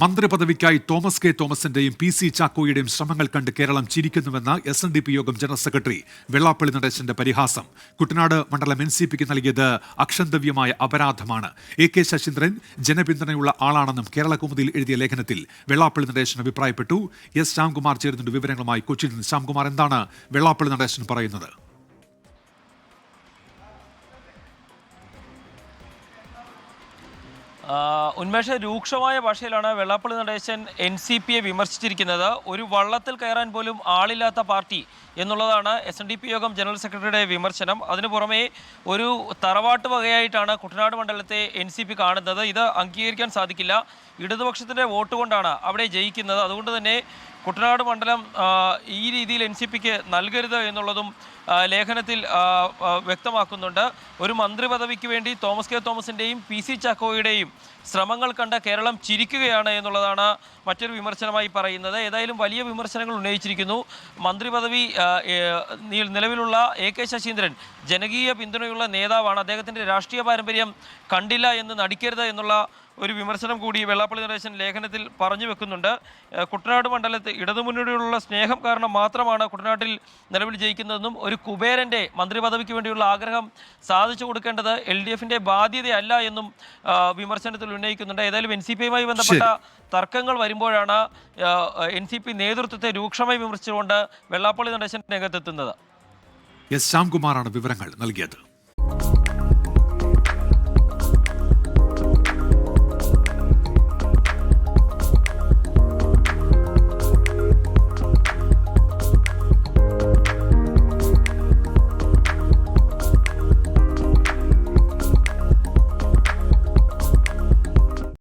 മന്ത്രിപദവിക്കായി Thomas K തോമസിന്റെയും PC ചാക്കോയുടെയും ശ്രമങ്ങൾ കണ്ട് Keralam ചിരിക്കുന്നുവെന്ന SNDP യോഗം ജനറൽ സെക്രട്ടറി വെള്ളാപ്പള്ളി നടേശന്റെ പരിഹാസം. കുട്ടനാട് മണ്ഡലം NCPക്ക് നൽകിയത് അക്ഷന്തവ്യമായ അപരാധമാണ്. AK ശശീന്ദ്രൻ ജനപിന്തുണയുള്ള ആളാണെന്നും കേരള കൗമുദിയിൽ എഴുതിയ ലേഖനത്തിൽ വെള്ളാപ്പള്ളി നടേശൻ അഭിപ്രായപ്പെട്ടു. ശ്യാംകുമാർ ചേരുന്നുണ്ട് വിവരങ്ങളുമായി കൊച്ചിയിൽ നിന്ന്. ശ്യാംകുമാർ, എന്താണ് വെള്ളാപ്പള്ളി നടേശൻ പറയുന്നത്? ഉന്മേഷ, രൂക്ഷമായ ഭാഷയിലാണ് വെള്ളാപ്പള്ളി നടേശൻ NCPയെ വിമർശിച്ചിരിക്കുന്നത്. ഒരു വള്ളത്തിൽ കയറാൻ പോലും ആളില്ലാത്ത പാർട്ടി എന്നുള്ളതാണ് SNDP യോഗം ജനറൽ സെക്രട്ടറിയുടെ വിമർശനം. അതിനു പുറമെ ഒരു തറവാട്ട് വകയായിട്ടാണ് കുട്ടനാട് മണ്ഡലത്തെ NCP കാണുന്നത്. ഇത് അംഗീകരിക്കാൻ സാധിക്കില്ല. ഇടതുപക്ഷത്തിൻ്റെ വോട്ട് കൊണ്ടാണ് അവിടെ ജയിക്കുന്നത്. അതുകൊണ്ട് തന്നെ കുട്ടനാട് മണ്ഡലം ഈ രീതിയിൽ NCPക്ക് നൽകരുത് എന്നുള്ളതും ലേഖനത്തിൽ വ്യക്തമാക്കുന്നുണ്ട്. ഒരു മന്ത്രി പദവിക്ക് വേണ്ടി തോമസ് കെ തോമസിൻ്റെയും PC ചാക്കോയുടെയും ശ്രമങ്ങൾ കണ്ട കേരളം ചിരിക്കുകയാണ് എന്നുള്ളതാണ് മറ്റൊരു വിമർശനമായി പറയുന്നത്. ഏതായാലും വലിയ വിമർശനങ്ങൾ ഉന്നയിച്ചിരിക്കുന്നു. മന്ത്രി പദവി നിലവിലുള്ള AK ശശീന്ദ്രൻ ജനകീയ പിന്തുണയുള്ള നേതാവാണ്. അദ്ദേഹത്തിൻ്റെ രാഷ്ട്രീയ പാരമ്പര്യം കണ്ടില്ല എന്ന് നടിക്കരുത് എന്നുള്ള ഒരു വിമർശനം കൂടി വെള്ളാപ്പള്ളി നടേശൻ ലേഖനത്തിൽ പറഞ്ഞു വെക്കുന്നുണ്ട്. കുട്ടനാട് മണ്ഡലത്തിൽ ഇടതുമുന്നണിയോടുള്ള സ്നേഹം കാരണം മാത്രമാണ് കുട്ടനാട്ടിൽ നിലവിൽ ജയിക്കുന്നതെന്നും ഒരു കുബേരൻ്റെ മന്ത്രി പദവിക്ക് വേണ്ടിയുള്ള ആഗ്രഹം സാധിച്ചു കൊടുക്കേണ്ടത് LDFിൻ്റെ ബാധ്യതയല്ല എന്നും വിമർശനത്തിൽ ഉന്നയിക്കുന്നുണ്ട്. ഏതായാലും NCPയുമായി ബന്ധപ്പെട്ട തർക്കങ്ങൾ വരുമ്പോഴാണ് NCP നേതൃത്വത്തെ രൂക്ഷമായി വിമർശിച്ചുകൊണ്ട് വെള്ളാപ്പള്ളി നടേശൻ രംഗത്തെത്തുന്നത്. ശ്യാംകുമാറാണ് വിവരങ്ങൾ നൽകിയത്.